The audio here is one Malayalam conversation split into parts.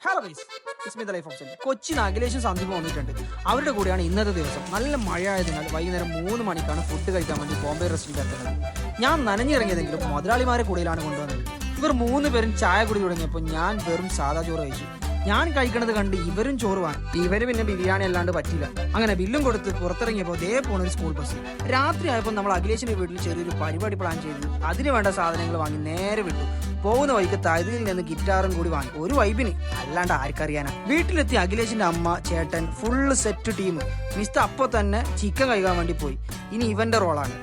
Hello guys, it's me the life of Selly. Cochin അഖിലേഷും സന്ദീപും വന്നിട്ടുണ്ട്. അവരുടെ കൂടെയാണ് ഇന്നത്തെ ദിവസം. നല്ല മഴ ആയതിനാൽ വൈകുന്നേരം 3 മണിക്കാണ് ഫുഡ് കഴിക്കാൻ വേണ്ടി ബോംബെ റെസ്റ്റോറൻറ്റ് എത്തുന്നത്. ഞാൻ നനഞ്ഞിറങ്ങിയതെങ്കിലും മുതലാളിമാരെ കൂടെയാണ് കൊണ്ടുവന്നത്. ഇവർ 3 പേരും ചായ കുടി തുടങ്ങിയപ്പോൾ ഞാൻ വെറും സാധാ ചോറ് കഴിച്ചു. ഞാൻ കഴിക്കണത് കണ്ട് ഇവരും ചോറ് വാങ്ങി. ഇവര് പിന്നെ ബിരിയാണി അല്ലാണ്ട് പറ്റില്ല. അങ്ങനെ ബില്ലും കൊടുത്ത് പുറത്തിറങ്ങിയപ്പോൾ ദേ പോണ ഒരു സ്കൂൾ ബസ്. രാത്രി ആയപ്പോൾ നമ്മൾ അഖിലേഷിന്റെ വീട്ടിൽ ചെറിയൊരു പരിപാടി പ്ലാൻ ചെയ്തു. അതിന് വേണ്ട സാധനങ്ങൾ വാങ്ങി നേരെ വിട്ടു. പോകുന്ന വഴിക്ക് തൈതിൽ നിന്ന് ഗിറ്റാറും കൂടി വാങ്ങി. ഒരു വൈബിന്, അല്ലാണ്ട് ആർക്കറിയാനാ. വീട്ടിലെത്തി അഖിലേഷിന്റെ അമ്മ, ചേട്ടൻ, ഫുള്ള് സെറ്റ് ടീം. മിസ്റ്റർ അപ്പൊ തന്നെ ചിക്കൻ കഴിക്കാൻ വേണ്ടി പോയി. ഇനി ഇവന്റെ റോളാണ്.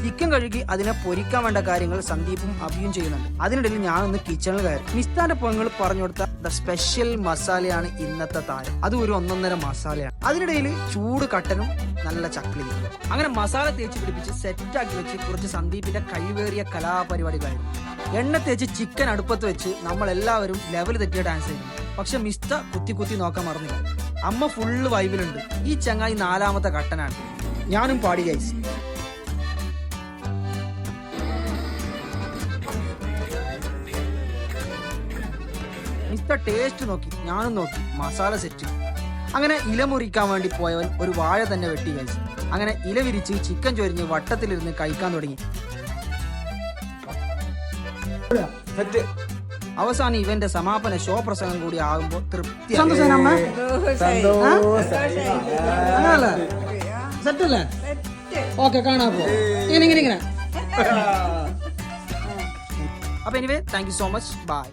ചിക്കൻ കഴുകി അതിനെ പൊരിക്കാൻ വേണ്ട കാര്യങ്ങൾ സന്ദീപും അഭിയും ചെയ്യുന്നുണ്ട്. അതിനിടയിൽ ഞാനൊന്ന് കിച്ചണിൽ കയറി. മിസ്താന്റെ പെങ്ങൾ പറഞ്ഞു കൊടുത്ത ദ സ്പെഷ്യൽ മസാലയാണ് ഇന്നത്തെ താരം. അത് ഒരു 1.5 മസാലയാണ്. അതിനിടയിൽ ചൂട് കട്ടനും നല്ല ചക്ലിയും. അങ്ങനെ മസാല തേച്ച് പിടിപ്പിച്ച് സെറ്റാക്കി വെച്ച് കുറച്ച് സന്ദീപിന്റെ കഴിവേറിയ കലാപരിപാടികളായിരുന്നു. എണ്ണ തേച്ച് ചിക്കൻ അടുപ്പത്ത് വെച്ച് നമ്മൾ എല്ലാവരും ലെവൽ തെറ്റിയ ഡാൻസ് ചെയ്തു. പക്ഷെ മിസ്ത കുത്തി നോക്കാൻ മറന്നില്ല. അമ്മ ഫുള്ള് വൈബിലുണ്ട്. ഈ ചങ്ങായി 4ാമത്തെ കട്ടനാണ്. ഞാനും പാടി ഗൈസ്. മിസ്റ്റർ ടേസ്റ്റ് നോക്കി, ഞാനും നോക്കി. മസാല സെറ്റ്. അങ്ങനെ ഇല മുറിക്കാൻ വേണ്ടി പോയവൻ ഒരു വാഴ തന്നെ വെട്ടി കഴിച്ചു. അങ്ങനെ ഇല വിരിച്ച് ചിക്കൻ ചൊരിഞ്ഞ് വട്ടത്തിലിരുന്ന് കഴിക്കാൻ തുടങ്ങി. അവസാനം ഇവന്റെ സമാപന ഷോ പ്രസംഗം കൂടി ആകുമ്പോൾ തൃപ്തി. അപ്പൊ anyway, thank you so much. By.